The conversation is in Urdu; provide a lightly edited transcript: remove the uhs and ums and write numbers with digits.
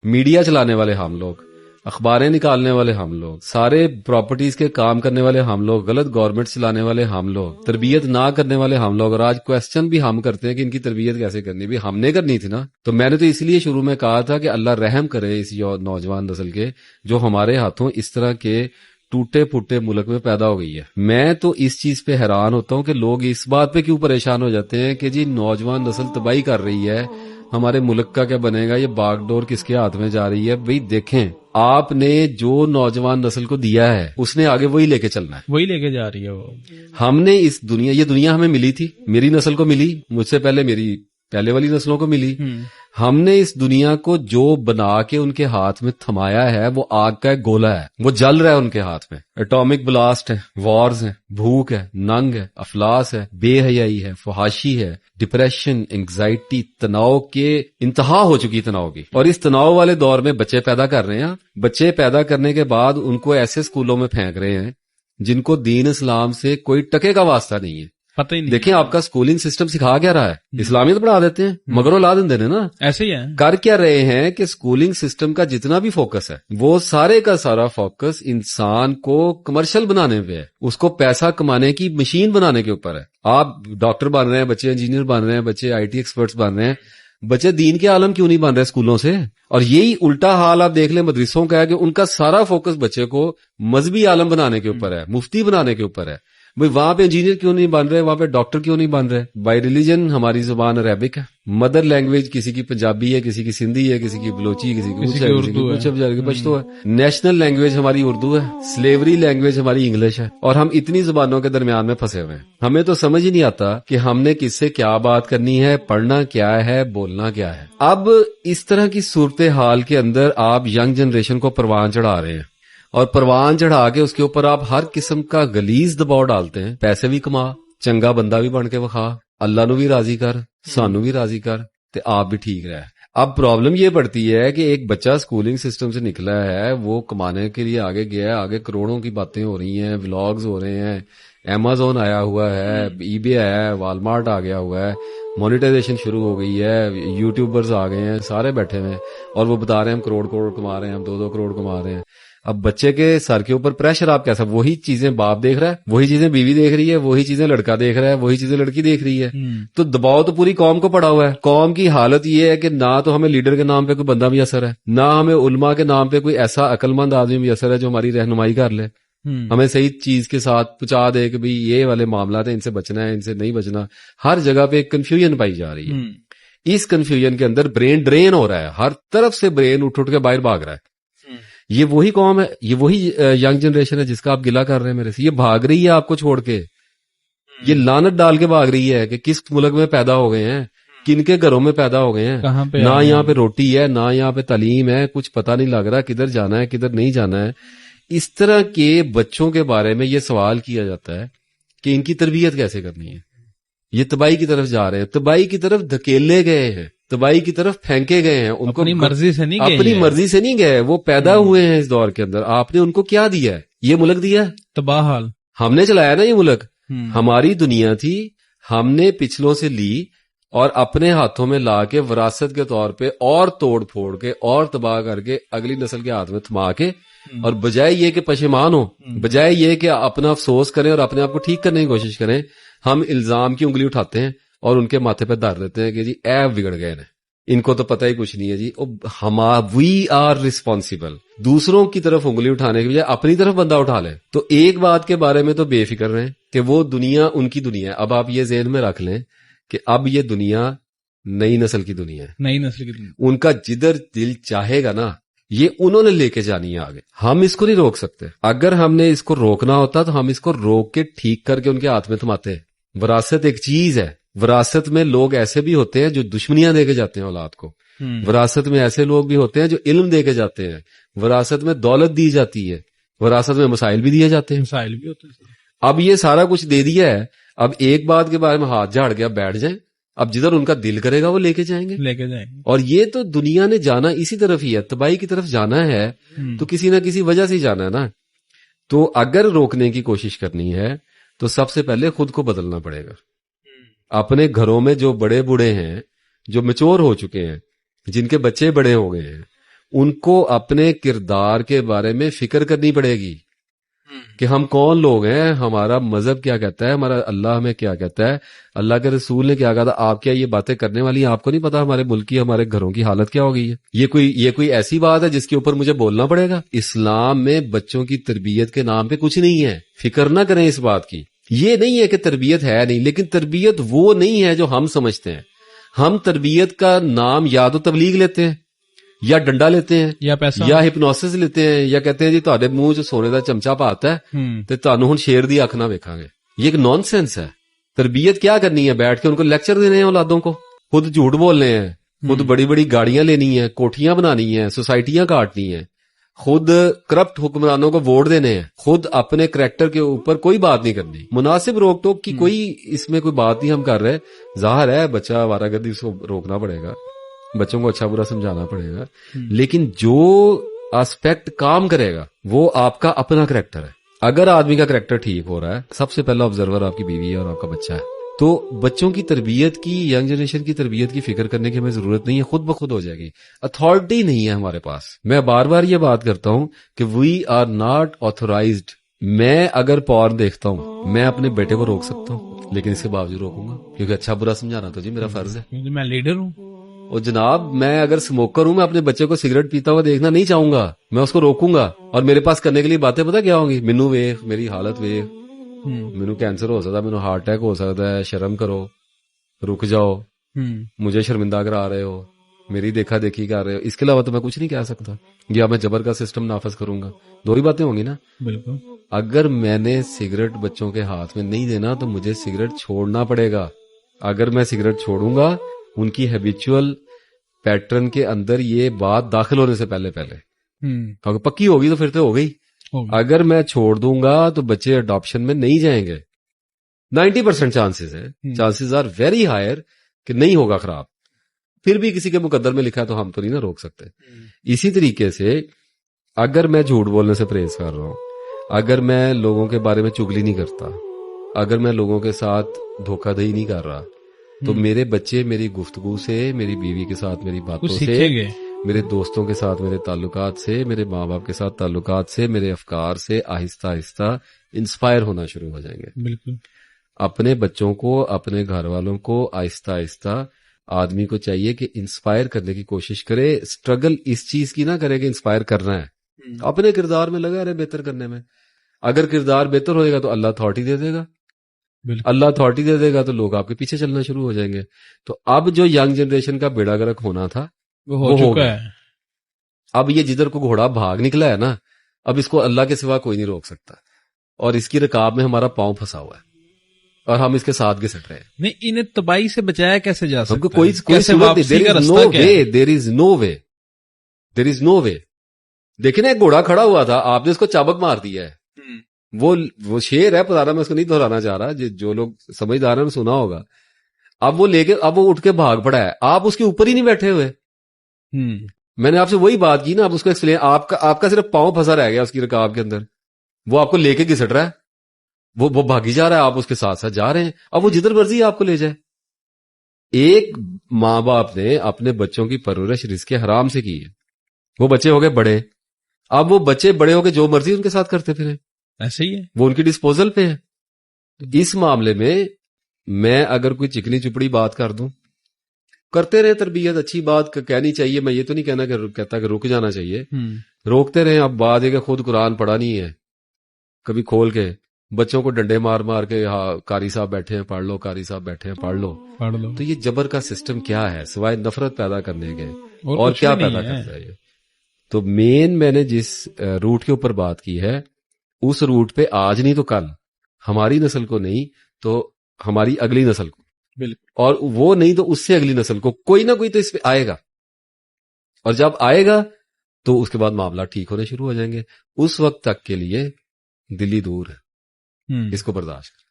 میڈیا چلانے والے ہم لوگ، اخباریں نکالنے والے ہم لوگ، سارے پراپرٹیز کے کام کرنے والے ہم لوگ، غلط گورنمنٹ چلانے والے ہم لوگ، تربیت نہ کرنے والے ہم لوگ، اور آج کوسچن بھی ہم کرتے ہیں کہ ان کی تربیت کیسے کرنی، بھی ہم نے کرنی تھی نا. تو میں نے تو اس لیے شروع میں کہا تھا کہ اللہ رحم کرے اس نوجوان نسل کے جو ہمارے ہاتھوں اس طرح کے ٹوٹے پھوٹے ملک میں پیدا ہو گئی ہے. میں تو اس چیز پہ حیران ہوتا ہوں کہ لوگ اس بات پہ کیوں پریشان ہو جاتے ہیں کہ جی نوجوان نسل تباہی کر رہی ہے، ہمارے ملک کا کیا بنے گا، یہ باغ ڈور کس کے ہاتھ میں جا رہی ہے. بھئی دیکھیں، آپ نے جو نوجوان نسل کو دیا ہے اس نے آگے وہی لے کے چلنا ہے، وہی لے کے جا رہی ہے. وہ ہم نے اس دنیا، یہ دنیا ہمیں ملی تھی، میری نسل کو ملی، مجھ سے پہلے میری پہلے والی نسلوں کو ملی. ہم نے اس دنیا کو جو بنا کے ان کے ہاتھ میں تھمایا ہے وہ آگ کا ایک گولا ہے، وہ جل رہا ہے ان کے ہاتھ میں. اٹامک بلاسٹ ہے، وارز ہیں، بھوک ہے، ننگ ہے، افلاس ہے، بے حیائی ہے، فحاشی ہے، ڈپریشن، انگزائٹی، تناؤ کے انتہا ہو چکی تناؤ کی. اور اس تناؤ والے دور میں بچے پیدا کر رہے ہیں. بچے پیدا کرنے کے بعد ان کو ایسے اسکولوں میں پھینک رہے ہیں جن کو دین اسلام سے کوئی ٹکے کا واسطہ نہیں ہے، پتہ ہی نہیں. دیکھیں آپ کا اسکولنگ سسٹم سکھا کیا رہا ہے، اسلامیت پڑھا دیتے ہیں مگر اولاد دینے نا. ایسے ہی ہے. کر کیا رہے ہیں کہ اسکولنگ سسٹم کا جتنا بھی فوکس ہے وہ سارے کا سارا فوکس انسان کو کمرشل بنانے پہ ہے، اس کو پیسہ کمانے کی مشین بنانے کے اوپر ہے. آپ ڈاکٹر بن رہے ہیں بچے، انجینئر بن رہے ہیں بچے، آئی ٹی ایکسپرٹس بن رہے ہیں بچے، دین کے عالم کیوں نہیں بن رہے اسکولوں سے؟ اور یہی الٹا حال آپ دیکھ لیں مدرسوں کا ہے کہ ان کا سارا فوکس بچے کو مذہبی عالم بنانے کے اوپر ہے، مفتی بنانے کے اوپر ہے. بھئی وہاں پہ انجینئر کیوں نہیں بن رہے، وہاں پہ ڈاکٹر کیوں نہیں بن رہے؟ بائی ریلیجن ہماری زبان عربک ہے، مدر لینگویج کسی کی پنجابی ہے، کسی کی سندھی ہے، کسی کی بلوچی، کسی کی کچھ ہے، کسی کی کچھ ہے، پشتو ہے. نیشنل لینگویج ہماری اردو ہے، سلیوری لینگویج ہماری انگلش ہے، اور ہم اتنی زبانوں کے درمیان میں پھنسے ہوئے ہیں. ہمیں تو سمجھ ہی نہیں آتا کہ ہم نے کس سے کیا بات کرنی ہے، پڑھنا کیا ہے، بولنا کیا ہے. اب اس طرح کی صورتحال کے اندر آپ ینگ جنریشن کو پروان چڑھا رہے ہیں، اور پروان چڑھا کے اس کے اوپر آپ ہر قسم کا غلیظ دباؤ ڈالتے ہیں. پیسے بھی کما، چنگا بندہ بھی بن کے وکھا، اللہ نو بھی راضی کر، سانو بھی راضی کر، تے آپ بھی ٹھیک رہے. اب پرابلم یہ پڑتی ہے کہ ایک بچہ اسکولنگ سسٹم سے نکلا ہے، وہ کمانے کے لیے آگے گیا ہے، آگے کروڑوں کی باتیں ہو رہی ہیں، ولاگز ہو رہے ہیں، ایمیزون آیا ہوا ہے، ای بے آیا ہے، والمارٹ آ گیا ہوا ہے، مونیٹائزیشن شروع ہو گئی ہے، یوٹیوبرز آ گئے ہیں، سارے بیٹھے ہوئے ہیں اور وہ بتا رہے ہیں ہم کروڑ کما رہے ہیں، ہم 2 کروڑ کما رہے ہیں. اب بچے کے سر کے اوپر پریشر آپ کیسا، وہی چیزیں باپ دیکھ رہا ہے، وہی چیزیں بیوی دیکھ رہی ہے، وہی چیزیں لڑکا دیکھ رہا ہے، وہی چیزیں لڑکی دیکھ رہی ہے. تو دباؤ تو پوری قوم کو پڑا ہوا ہے. قوم کی حالت یہ ہے کہ نہ تو ہمیں لیڈر کے نام پہ کوئی بندہ بھی اثر ہے، نہ ہمیں علماء کے نام پہ کوئی ایسا عقل مند آدمی بھی اثر ہے جو ہماری رہنمائی کر لے، ہمیں صحیح چیز کے ساتھ پہنچا دے کہ بھئی یہ والے معاملات ہیں، ان سے بچنا ہے، ان سے نہیں بچنا. ہر جگہ پہ ایک کنفیوژن پائی جا رہی ہے. اس کنفیوژن کے اندر برین ڈرین ہو رہا ہے، ہر طرف سے برین اٹھ کے باہر بھاگ رہا ہے. یہ وہی قوم ہے، یہ وہی ینگ جنریشن ہے جس کا آپ گلہ کر رہے ہیں میرے سے. یہ بھاگ رہی ہے آپ کو چھوڑ کے، یہ لعنت ڈال کے بھاگ رہی ہے کہ کس ملک میں پیدا ہو گئے ہیں، کن کے گھروں میں پیدا ہو گئے ہیں، نہ یہاں پہ روٹی ہے، نہ یہاں پہ تعلیم ہے، کچھ پتہ نہیں لگ رہا کدھر جانا ہے کدھر نہیں جانا ہے. اس طرح کے بچوں کے بارے میں یہ سوال کیا جاتا ہے کہ ان کی تربیت کیسے کرنی ہے. یہ تباہی کی طرف جا رہے ہیں، تباہی کی طرف دھکیلے گئے ہیں، تباہی کی طرف پھینکے گئے ہیں. ان کو اپنی مرضی سے نہیں گئے، اپنی مرضی سے نہیں گئے، وہ پیدا ہوئے ہیں اس دور کے اندر. آپ نے ان کو کیا دیا ہے؟ یہ ملک دیا ہے، تباہ حال ہم نے چلایا نا. یہ ملک ہماری دنیا تھی، ہم نے پچھلوں سے لی اور اپنے ہاتھوں میں لا کے وراثت کے طور پہ اور توڑ پھوڑ کے اور تباہ کر کے اگلی نسل کے ہاتھ میں تھما کے، اور بجائے یہ کہ پشیمان ہو، بجائے یہ کہ اپنا افسوس کریں اور اپنے آپ کو ٹھیک کرنے کی کوشش کریں، ہم الزام کی انگلی اٹھاتے ہیں اور ان کے ماتھے پہ دھر دیتے ہیں کہ جی ایب بگڑ گئے نا، ان کو تو پتہ ہی کچھ نہیں ہے جی. We are responsible. دوسروں کی طرف انگلی اٹھانے کی بجائے اپنی طرف بندہ اٹھا لیں. تو ایک بات کے بارے میں تو بے فکر رہیں کہ وہ دنیا ان کی دنیا ہے. اب آپ یہ ذہن میں رکھ لیں کہ اب یہ دنیا نئی نسل کی دنیا ہے، نئی نسل کی دنیا. ان کا جدھر دل چاہے گا نا یہ انہوں نے لے کے جانی ہے آگے. ہم اس کو نہیں روک سکتے. اگر ہم نے اس کو روکنا ہوتا تو ہم اس کو روک کے ٹھیک کر کے ان کے ہاتھ میں تھماتے. وراثت ایک چیز ہے، وراثت میں لوگ ایسے بھی ہوتے ہیں جو دشمنیاں دے کے جاتے ہیں اولاد کو، وراثت میں ایسے لوگ بھی ہوتے ہیں جو علم دے کے جاتے ہیں، وراثت میں دولت دی جاتی ہے، وراثت میں مسائل بھی دیے جاتے ہیں، مسائل بھی ہوتے ہیں. اب یہ سارا کچھ دے دیا ہے، اب ایک بات کے بارے میں ہاتھ جھاڑ کے اب بیٹھ جائیں، اب جدھر ان کا دل کرے گا وہ لے کے جائیں گے. اور یہ تو دنیا نے جانا اسی طرف ہی ہے، تباہی کی طرف جانا ہے تو کسی نہ کسی وجہ سے ہی جانا ہے نا. تو اگر روکنے کی کوشش کرنی ہے تو سب سے پہلے خود کو بدلنا پڑے گا. اپنے گھروں میں جو بڑے بوڑھے ہیں، جو میچور ہو چکے ہیں، جن کے بچے بڑے ہو گئے ہیں، ان کو اپنے کردار کے بارے میں فکر کرنی پڑے گی کہ ہم کون لوگ ہیں, ہمارا مذہب کیا کہتا ہے, ہمارا اللہ ہمیں کیا کہتا ہے, اللہ کے رسول نے کیا کہا تھا. آپ کیا یہ باتیں کرنے والی ہیں؟ آپ کو نہیں پتا ہمارے ملک کی, ہمارے گھروں کی حالت کیا ہو گئی ہے؟ یہ کوئی ایسی بات ہے جس کے اوپر مجھے بولنا پڑے گا؟ اسلام میں بچوں کی تربیت کے نام پہ کچھ نہیں ہے, فکر نہ کریں اس بات کی. یہ نہیں ہے کہ تربیت ہے نہیں, لیکن تربیت وہ نہیں ہے جو ہم سمجھتے ہیں. ہم تربیت کا نام یا تو تبلیغ لیتے ہیں, یا ڈنڈا لیتے ہیں, یا پیسہ, یا ہپنوسس لیتے ہیں, یا کہتے ہیں جی تہاڈے منہ چ سونے دا چمچا پاتا ہے تے تانوں ہن شیر دی اکھ نہ ویکھاں گے. یہ ایک نان سینس ہے. تربیت کیا کرنی ہے؟ بیٹھ کے ان کو لیکچر دینے ہیں اولادوں کو, خود جھوٹ بولنے ہیں, خود بڑی بڑی گاڑیاں لینی ہیں, کوٹھیاں بنانی ہیں, سوسائٹیاں کاٹنی ہیں, خود کرپٹ حکمرانوں کو ووٹ دینے ہیں, خود اپنے کریکٹر کے اوپر کوئی بات نہیں کرنی. مناسب روک ٹوک کی کوئی اس میں کوئی بات نہیں ہم کر رہے. ظاہر ہے بچہ آوارہ گردی اس کو روکنا پڑے گا, بچوں کو اچھا برا سمجھانا پڑے گا, لیکن جو اسپیکٹ کام کرے گا وہ آپ کا اپنا کریکٹر ہے. اگر آدمی کا کریکٹر ٹھیک ہو رہا ہے, سب سے پہلا آبزرور آپ کی بیوی ہے اور آپ کا بچہ ہے, تو بچوں کی تربیت کی, ینگ جنریشن کی تربیت کی فکر کرنے کی ہمیں ضرورت نہیں ہے, خود بخود ہو جائے گی. اتھارٹی نہیں ہے ہمارے پاس. میں بار بار یہ بات کرتا ہوں کہ وی آر ناٹ آتھورائزڈ. میں اگر پورن دیکھتا ہوں میں اپنے بیٹے کو روک سکتا ہوں, لیکن اس کے باوجود روکوں گا کیونکہ اچھا برا سمجھانا تو جی میرا فرض ہے, کیونکہ میں لیڈر ہوں. اور جناب میں اگر سموکر ہوں, میں اپنے بچے کو سگریٹ پیتا ہوا دیکھنا نہیں چاہوں گا, میں اس کو روکوں گا. اور میرے پاس کرنے کے لیے باتیں پتہ کیا ہوں گی؟ مینوں ویکھ, میری حالت ویکھ, مینوں کینسر ہو سکتا ہے, مینوں ہارٹ اٹیک ہو سکتا ہے, شرم کرو, رک جاؤ, مجھے شرمندہ کرا رہے ہو, میری دیکھا دیکھی کر رہے ہو. اس کے علاوہ تو میں کچھ نہیں کہہ سکتا, یا میں جبر کا سسٹم نافذ کروں گا. دو ہی باتیں ہوں گی نا. بالکل. اگر میں نے سگریٹ بچوں کے ہاتھ میں نہیں دینا تو مجھے سگریٹ چھوڑنا پڑے گا. اگر میں سگریٹ چھوڑوں گا, ان کی ہیبیچول پیٹرن کے اندر یہ بات داخل ہونے سے پہلے اگر پکی ہوگی تو پھر تو ہو گئی. اگر میں چھوڑ دوں گا تو بچے اڈاپشن میں نہیں جائیں گے. 90% چانسز ہے, چانسز آر ویری ہائر کہ نہیں ہوگا خراب. پھر بھی کسی کے مقدر میں لکھا ہے تو ہم تو نہیں نہ روک سکتے. اسی طریقے سے اگر میں جھوٹ بولنے سے پرہیز کر رہا ہوں, اگر میں لوگوں کے بارے میں چگلی نہیں کرتا, اگر میں لوگوں کے ساتھ دھوکہ دہی نہیں کر رہا, تو میرے بچے میری گفتگو سے, میری بیوی کے ساتھ میری باتوں سے, میرے دوستوں کے ساتھ میرے تعلقات سے, میرے ماں باپ کے ساتھ تعلقات سے, میرے افکار سے آہستہ آہستہ انسپائر ہونا شروع ہو جائیں گے. بالکل. اپنے بچوں کو, اپنے گھر والوں کو آہستہ آہستہ آدمی کو چاہیے کہ انسپائر کرنے کی کوشش کرے. اسٹرگل اس چیز کی نہ کرے کہ انسپائر کرنا ہے, اپنے کردار میں لگا رہے بہتر کرنے میں. اگر کردار بہتر ہوئے گا تو اللہ اتھارٹی دے دے گا, اللہ اتھارٹی دے دے گا تو لوگ آپ کے پیچھے چلنا شروع ہو جائیں گے. تو اب جو ینگ جنریشن کا بیڑا گرک ہونا تھا وہ ہو چکا ہے. اب یہ جدھر کو گھوڑا بھاگ نکلا ہے نا, اب اس کو اللہ کے سوا کوئی نہیں روک سکتا, اور اس کی رکاب میں ہمارا پاؤں پھنسا ہوا ہے اور ہم اس کے ساتھ گھسٹ رہے ہیں. نہیں, انہیں تباہی سے بچایا کیسے جا سکتا کوئی دیر از نو وے. دیکھیں نا, ایک گھوڑا کھڑا ہوا تھا, آپ نے اس کو چابک مار دیا ہے. وہ شیر ہے, پتہ میں اس کو نہیں دہرانا چاہ رہا, جو لوگ سمجھدار ہیں سنا ہوگا. اب وہ لے کے, اب وہ اٹھ کے بھاگ پڑا ہے, آپ اس کے اوپر ہی نہیں بیٹھے ہوئے. میں نے آپ سے وہی بات کی نا, اب اس کو ایکسپلین, آپ کا صرف پاؤں پھنسا رہ گیا اس کی رکاب کے اندر, وہ آپ کو لے کے گھسٹ رہا ہے, وہ بھاگی جا رہا ہے, آپ اس کے ساتھ ساتھ جا رہے ہیں. اب وہ جدھر مرضی آپ کو لے جائے. ایک ماں باپ نے اپنے بچوں کی پرورش رزق حرام سے کی ہے, وہ بچے ہو گئے بڑے, اب وہ بچے بڑے ہو کے جو مرضی ان کے ساتھ کرتے پھرے, ایسے ہی ہے, وہ ان کی ڈسپوزل پہ ہے. اس معاملے میں اگر کوئی چکنی چپڑی بات کر دوں, کرتے رہے تربیت, اچھی بات کہنی چاہیے, میں یہ تو نہیں کہتا کہ رک جانا چاہیے, روکتے رہے. اب بات ہے کہ خود قرآن پڑھا نہیں ہے کبھی کھول کے, بچوں کو ڈنڈے مار مار کے, ہاں قاری صاحب بیٹھے ہیں پڑھ لو, قاری صاحب بیٹھے ہیں پڑھ لو. تو یہ جبر کا سسٹم کیا ہے سوائے نفرت پیدا کرنے کے, اور کیا پیدا کرتا ہے یہ. تو میں نے جس روٹ کے اوپر بات کی ہے, اس روٹ پہ آج نہیں تو کل, ہماری نسل کو نہیں تو ہماری اگلی نسل کو, اور وہ نہیں تو اس سے اگلی نسل کو, کوئی نہ کوئی تو اس پہ آئے گا, اور جب آئے گا تو اس کے بعد معاملات ٹھیک ہونے شروع ہو جائیں گے. اس وقت تک کے لیے دلی دور ہے, اس کو برداشت